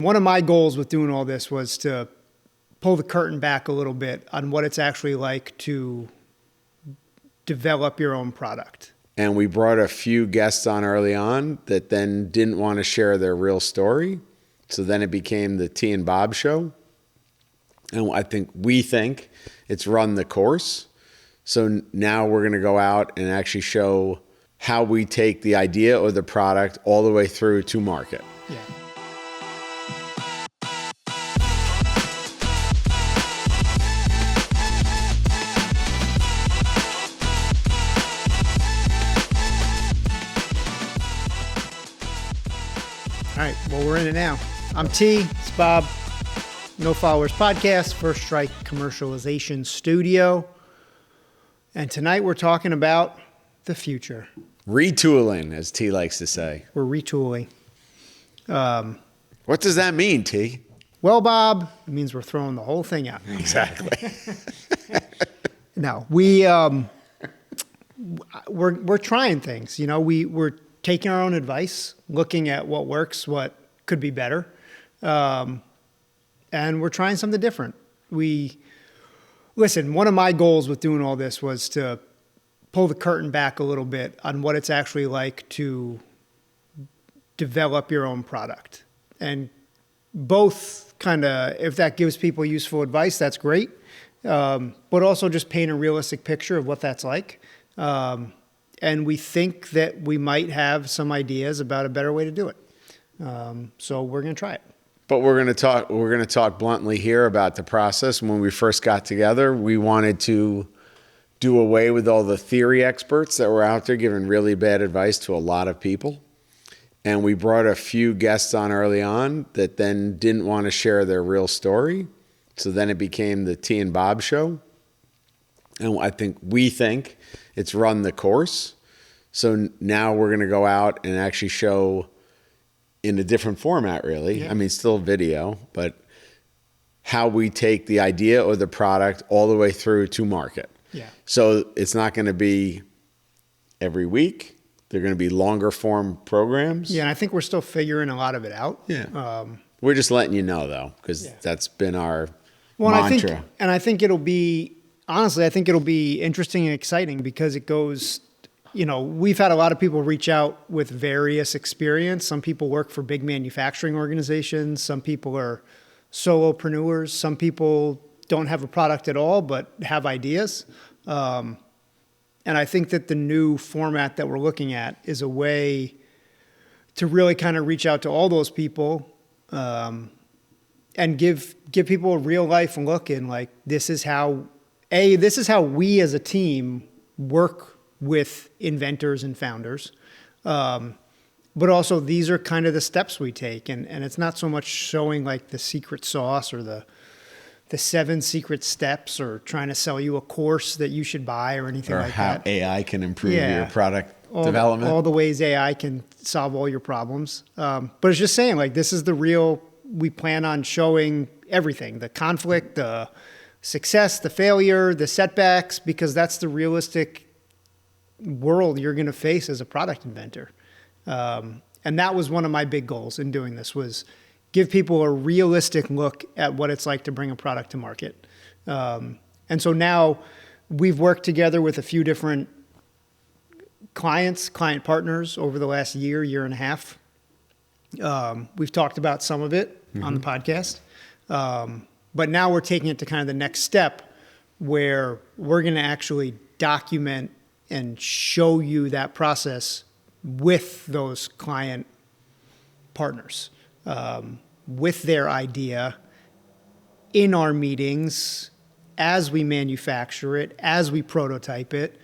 One of my goals with doing all this was to pull the curtain back a little bit on what it's actually like to develop your own product. And we brought a few guests on early on that then didn't want to share their real story. So then it became the T and Bob show. And we think it's run the course. So now we're going to go out and actually show how we take the idea or the product all the way through to market. Yeah. All right, well, we're in it now. I'm T, it's Bob, No Followers Podcast, First Strike Commercialization Studio. And tonight we're talking about the future. Retooling, as T likes to say. We're retooling. What does that mean, T? Well, Bob, it means we're throwing the whole thing out. Exactly. No, we're trying things. You know, we're taking our own advice, looking at what works, what could be better, and we're trying something different. Listen, one of my goals with doing all this was to pull the curtain back a little bit on what it's actually like to develop your own product. And both kind of, if that gives people useful advice, that's great. But also just paint a realistic picture of what that's like. And we think that we might have some ideas about a better way to do it. So we're going to try it. But we're going to talk bluntly here about the process. When we first got together, we wanted to do away with all the theory experts that were out there giving really bad advice to a lot of people. And we brought a few guests on early on that then didn't want to share their real story. So then it became the T and Bob show. And we think it's run the course. So now we're going to go out and actually show in a different format, really. Yeah. I mean, still video, but how we take the idea or the product all the way through to market. Yeah. So it's not going to be every week. They're going to be longer form programs. Yeah, and I think we're still figuring a lot of it out. Yeah. We're just letting you know, though, because that's been our mantra. I think it'll be, honestly, I think it'll be interesting and exciting because it goes, you know, we've had a lot of people reach out with various experience. Some people work for big manufacturing organizations. Some people are solopreneurs. Some people don't have a product at all, but have ideas. And I think that the new format that we're looking at is a way to really kind of reach out to all those people and give people a real life look in, like, this is how we as a team work with inventors and founders. But also these are kind of the steps we take. And it's not so much showing like the secret sauce or the 7 secret steps or trying to sell you a course that you should buy or anything like that. Or how AI can improve your product development. All the ways AI can solve all your problems. But it's just saying, like, this is the real, we plan on showing everything, the conflict, the success, the failure, the setbacks, because that's the realistic world you're going to face as a product inventor. And that was one of my big goals in doing this, was give people a realistic look at what it's like to bring a product to market. And so now we've worked together with a few different client partners over the last year and a half. We've talked about some of it on the podcast. But now we're taking it to kind of the next step where we're going to actually document and show you that process with those client partners. With their idea in our meetings, as we manufacture it, as we prototype it.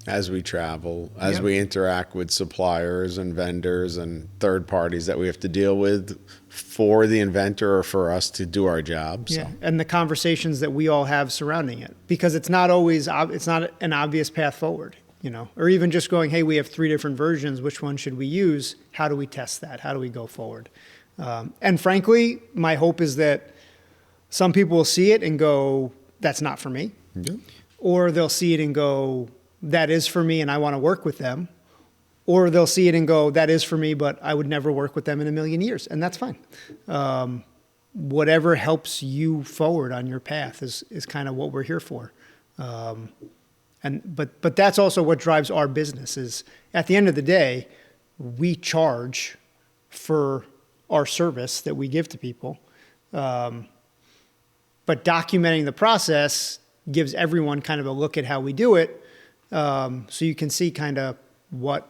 As we travel, as we interact with suppliers and vendors and third parties that we have to deal with for the inventor or for us to do our job. So. Yeah, and the conversations that we all have surrounding it. Because it's not always, it's not an obvious path forward. You know, or even just going, hey, we have 3 different versions. Which one should we use? How do we test that? How do we go forward? And frankly, my hope is that some people will see it and go, that's not for me. Yeah. Or they'll see it and go, that is for me and I want to work with them. or they'll see it and go, that is for me, but I would never work with them in a million years. And that's fine. Whatever helps you forward on your path is kind of what we're here for. But that's also what drives our business is at the end of the day, we charge for our service that we give to people. But documenting the process gives everyone kind of a look at how we do it. So you can see kind of what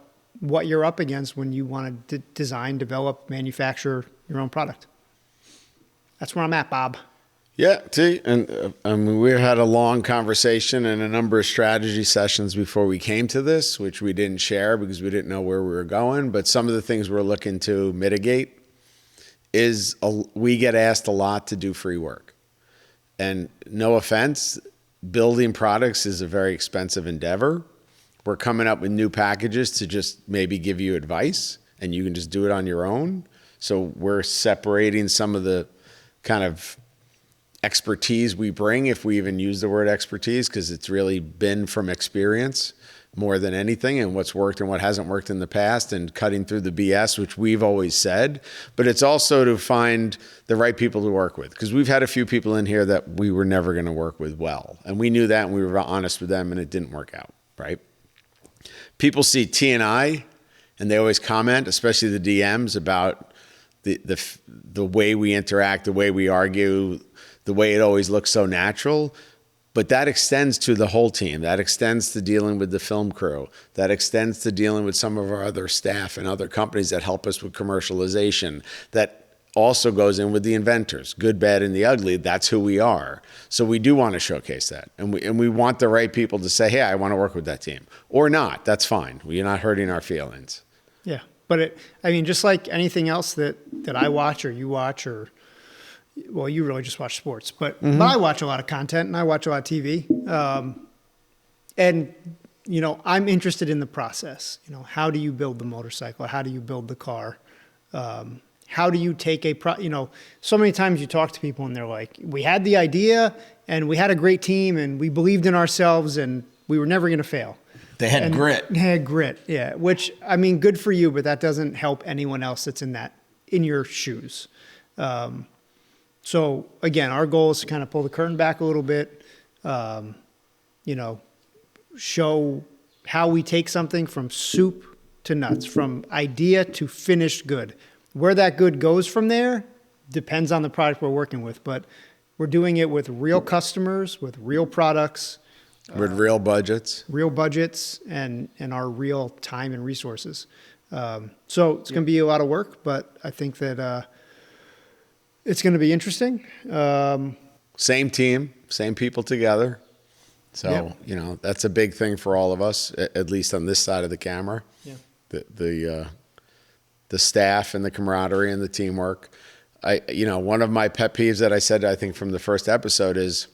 you're up against when you want to design, develop, manufacture your own product. That's where I'm at, Bob. Yeah, see, and we had a long conversation and a number of strategy sessions before we came to this, which we didn't share because we didn't know where we were going. But some of the things we're looking to mitigate is we get asked a lot to do free work. And no offense, building products is a very expensive endeavor. We're coming up with new packages to just maybe give you advice, and you can just do it on your own. So we're separating some of the kind of expertise we bring, if we even use the word expertise, because it's really been from experience more than anything, and what's worked and what hasn't worked in the past, and cutting through the BS, which we've always said. But it's also to find the right people to work with, because we've had a few people in here that we were never going to work with well, and we knew that, and we were honest with them, and it didn't work out, right? People see T&I, and they always comment, especially the DMs, about the way we interact, the way we argue, the way it always looks so natural. But that extends to the whole team. That extends to dealing with the film crew. That extends to dealing with some of our other staff and other companies that help us with commercialization. That also goes in with the inventors, good, bad, and the ugly. That's who we are. So we do want to showcase that. And we want the right people to say, hey, I want to work with that team. Or not, that's fine. You're not hurting our feelings. Yeah. But just like anything else that I watch or you watch, or, well, you really just watch sports, but I watch a lot of content and I watch a lot of TV. And, I'm interested in the process. How do you build the motorcycle? How do you build the car? How do you take so many times you talk to people and they're like, we had the idea and we had a great team and we believed in ourselves and we were never going to fail. They had grit. They had grit, yeah. Which, good for you, but that doesn't help anyone else that's in your shoes. So again, our goal is to kind of pull the curtain back a little bit, show how we take something from soup to nuts, from idea to finished good. Where that good goes from there depends on the product we're working with, but we're doing it with real customers, with real products, with real budgets, and our real time and resources. So it's going to be a lot of work, but I think that it's going to be interesting. Same team, same people together. So, that's a big thing for all of us, at least on this side of the camera. Yeah. The staff and the camaraderie and the teamwork. One of my pet peeves that I said, I think from the first episode is,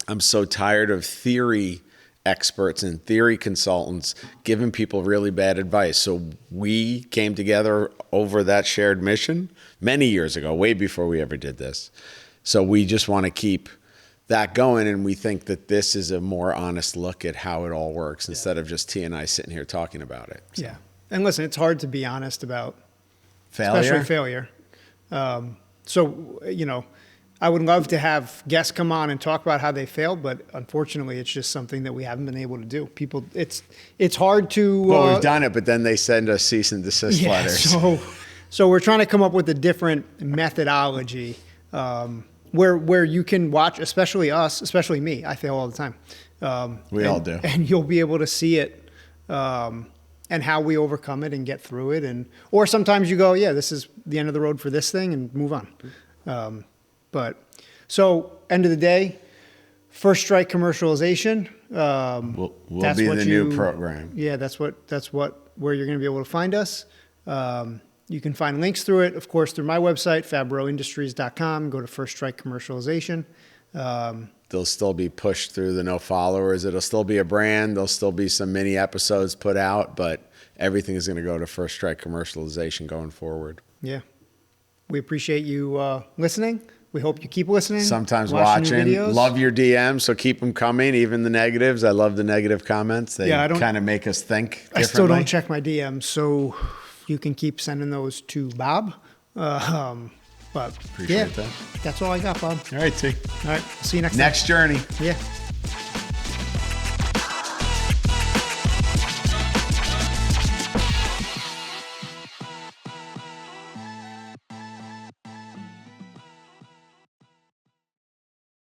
I'm so tired of theory experts and theory consultants giving people really bad advice. So we came together over that shared mission many years ago, way before we ever did this. So we just want to keep that going, and we think that this is a more honest look at how it all works instead of just T and I sitting here talking about it. So. Yeah. And listen, it's hard to be honest about failure. Especially failure. I would love to have guests come on and talk about how they failed, but unfortunately, it's just something that we haven't been able to do. It's hard to. Well, we've done it, but then they send us cease and desist letters. So we're trying to come up with a different methodology where you can watch, especially us, especially me. I fail all the time. We all do, and you'll be able to see it. And how we overcome it and get through it. Or sometimes you go, yeah, this is the end of the road for this thing, and move on. But so end of the day, First Strike Commercialization. We'll be the new program. Yeah, that's where you're going to be able to find us. You can find links through it, of course, through my website, fabroindustries.com. Go to First Strike Commercialization. They'll still be pushed through the no followers. It'll still be a brand. There'll still be some mini episodes put out, but everything is going to go to First Strike Commercialization going forward. Yeah. We appreciate you listening. We hope you keep listening. Sometimes your watching. videos. Love your DMs, so keep them coming, even the negatives. I love the negative comments. They kind of make us think differently. I still don't check my DMs, so you can keep sending those to Bob. But Appreciate that. That's all I got, Bob. All right, T. All right, see you next time. Next journey. Yeah.